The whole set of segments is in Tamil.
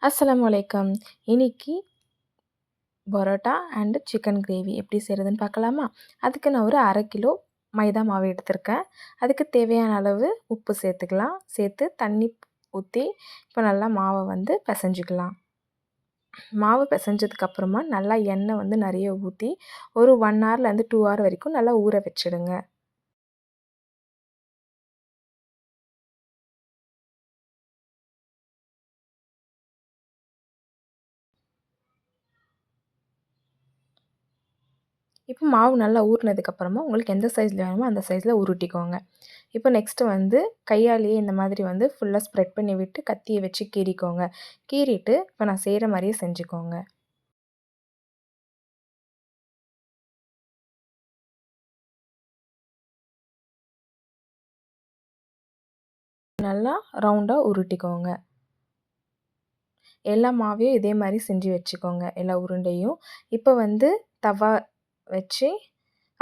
அஸ்ஸலாமு அலைக்கும். இன்னைக்கு பரோட்டா அண்ட் சிக்கன் கிரேவி எப்படி செய்கிறதுன்னு பார்க்கலாமா? அதுக்கு நான் ஒரு 1/2 கிலோ மைதா மாவு எடுத்திருக்கேன். அதுக்கு தேவையான அளவு உப்பு சேர்த்துக்கலாம். சேர்த்து தண்ணி ஊற்றி இப்போ நல்லா மாவை பிசைஞ்சுக்கலாம். மாவு பிசைஞ்சதுக்கப்புறமா நல்லா எண்ணெய் நிறைய ஊற்றி ஒரு 1 ஹவர்லேருந்து 2 ஹவர் வரைக்கும் நல்லா ஊற வச்சுடுங்க. இப்போ மாவு நல்லா ஊறினதுக்கப்புறமா உங்களுக்கு எந்த சைஸில் வேணுமோ அந்த சைஸில் உருட்டிக்கோங்க. இப்போ நெக்ஸ்ட்டு கையாலேயே இந்த மாதிரி ஃபுல்லாக ஸ்ப்ரெட் பண்ணி விட்டு கத்தியை வச்சு கீறிக்கோங்க. கீறிட்டு இப்போ நான் செய்கிற மாதிரியே செஞ்சுக்கோங்க. நல்லா ரவுண்டாக உருட்டிக்கோங்க. எல்லா மாவையும் இதே மாதிரி செஞ்சு வச்சுக்கோங்க, எல்லா உருண்டையும். இப்போ தவா வச்சு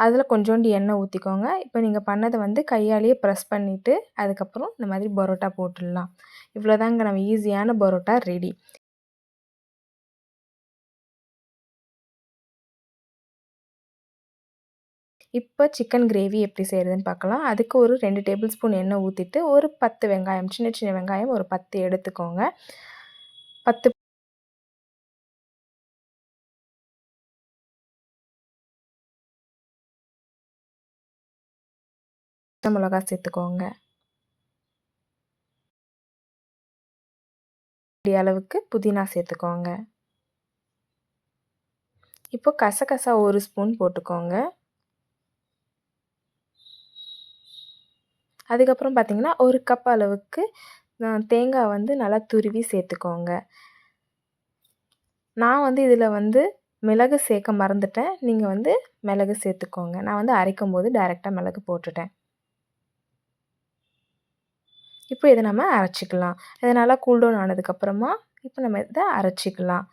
அதில் கொஞ்சோண்டு எண்ணெய் ஊற்றிக்கோங்க. இப்போ நீங்கள் பண்ணதை கையாலேயே ப்ரெஸ் பண்ணிவிட்டு அதுக்கப்புறம் இந்த மாதிரி பரோட்டா போட்டுடலாம். இவ்வளோதாங்க, நம்ம ஈஸியான பரோட்டா ரெடி. இப்போ சிக்கன் கிரேவி எப்படி செய்கிறதுன்னு பார்க்கலாம். அதுக்கு ஒரு 2 டேபிள் ஸ்பூன் எண்ணெய் ஊற்றிட்டு ஒரு 10 வெங்காயம், சின்ன சின்ன வெங்காயம் ஒரு 10 எடுத்துக்கோங்க. 10 பச்சை மிளகா சேர்த்துக்கோங்க. அளவுக்கு புதினா சேர்த்துக்கோங்க. இப்போ கசகசா 1 ஸ்பூன் போட்டுக்கோங்க. அதுக்கப்புறம் பார்த்திங்கன்னா 1 கப் அளவுக்கு தேங்காய் நல்லா துருவி சேர்த்துக்கோங்க. நான் இதில் மிளகு சேர்க்க மறந்துட்டேன். நீங்கள் மிளகு சேர்த்துக்கோங்க. நான் அரைக்கும் போது டைரெக்டாக மிளகு போட்டுட்டேன். இப்போ இதை நம்ம அரைச்சிக்கலாம். இது நல்லா கூல்டவுன் ஆனதுக்கப்புறமா இப்போ நம்ம இதை அரைச்சிக்கலாம்.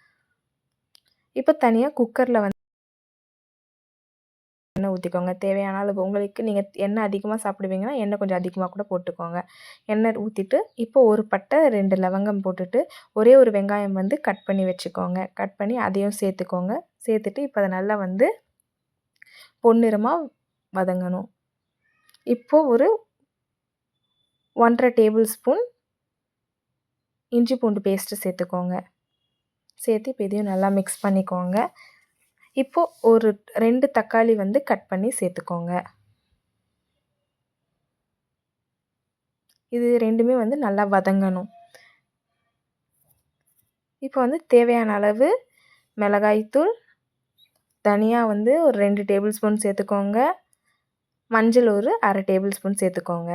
இப்போ தனியாக குக்கரில் எண்ணெய் ஊற்றிக்கோங்க. தேவையான அளவு உங்களுக்கு நீங்கள் எண்ணெய் அதிகமாக சாப்பிடுவீங்கன்னா எண்ணெய் கொஞ்சம் அதிகமாக கூட போட்டுக்கோங்க. எண்ணெய் ஊற்றிட்டு இப்போ ஒரு பட்டை 2 லவங்கம் போட்டுட்டு ஒரே ஒரு வெங்காயம் கட் பண்ணி வச்சுக்கோங்க. கட் பண்ணி அதையும் சேர்த்துக்கோங்க. சேர்த்துட்டு இப்போ அதை நல்லா பொன்னிறமாக வதங்கணும். இப்போது ஒரு 1½ டேபிள் ஸ்பூன் இஞ்சி பூண்டு பேஸ்ட்டு சேர்த்துக்கோங்க. சேர்த்து இப்போ இதையும் நல்லா மிக்ஸ் பண்ணிக்கோங்க. இப்போது ஒரு 2 தக்காளி கட் பண்ணி சேர்த்துக்கோங்க. இது ரெண்டுமே நல்லா வதங்கணும். இப்போ தேவையான அளவு மிளகாய்த்தூள், தனியா ஒரு 2 டேபிள் ஸ்பூன் சேர்த்துக்கோங்க. மஞ்சள் ஒரு 1/2 டேபிள் ஸ்பூன் சேர்த்துக்கோங்க.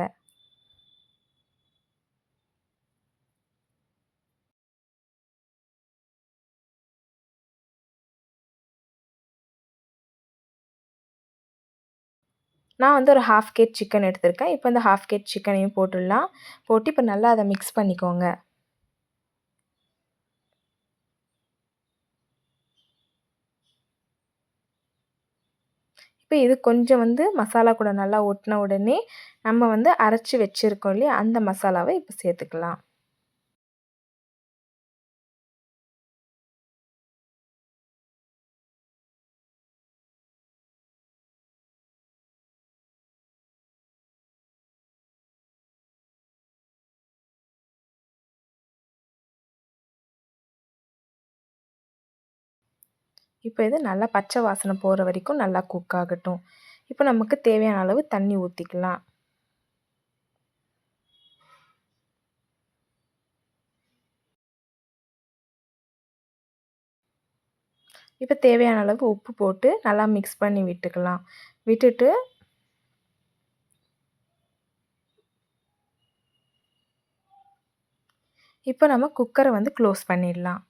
நான் ஒரு 1/2 கேஜ் சிக்கன் எடுத்திருக்கேன். இப்போ இந்த 1/2 கேஜ் சிக்கனையும் போட்டுடலாம். போட்டு இப்போ நல்லா அதை மிக்ஸ் பண்ணிக்கோங்க. இப்போ இது கொஞ்சம் மசாலா கூட நல்லா ஒட்டின உடனே நம்ம அரைச்சி வச்சுருக்கோம் இல்லையா, அந்த மசாலாவை இப்போ சேர்த்துக்கலாம். இப்போ இது நல்லா பச்சை வாசனை போகிற வரைக்கும் நல்லா குக் ஆகட்டும். இப்போ நமக்கு தேவையான அளவு தண்ணி ஊற்றிக்கலாம். இப்போ தேவையான அளவு உப்பு போட்டு நல்லா மிக்ஸ் பண்ணி விட்டுக்கலாம். விட்டுட்டு இப்போ நம்ம குக்கரை க்ளோஸ் பண்ணிடலாம்.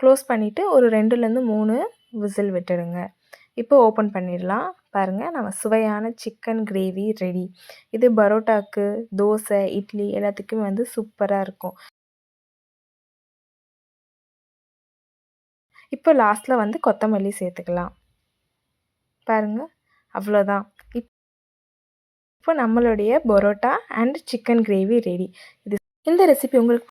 க்ளோஸ் பண்ணிவிட்டு ஒரு 2லேருந்து 3 விசில் விட்டுடுங்க. இப்போ ஓப்பன் பண்ணிடலாம். பாருங்கள், நம்ம சுவையான சிக்கன் கிரேவி ரெடி. இது பரோட்டாக்கு, தோசை, இட்லி எல்லாத்துக்குமே சூப்பராக இருக்கும். இப்போ லாஸ்ட்டில் கொத்தமல்லி சேர்த்துக்கலாம். பாருங்கள், அவ்வளோதான். இப்போ நம்மளுடைய parotta and chicken gravy ready. இந்த ரெசிபி உங்களுக்கு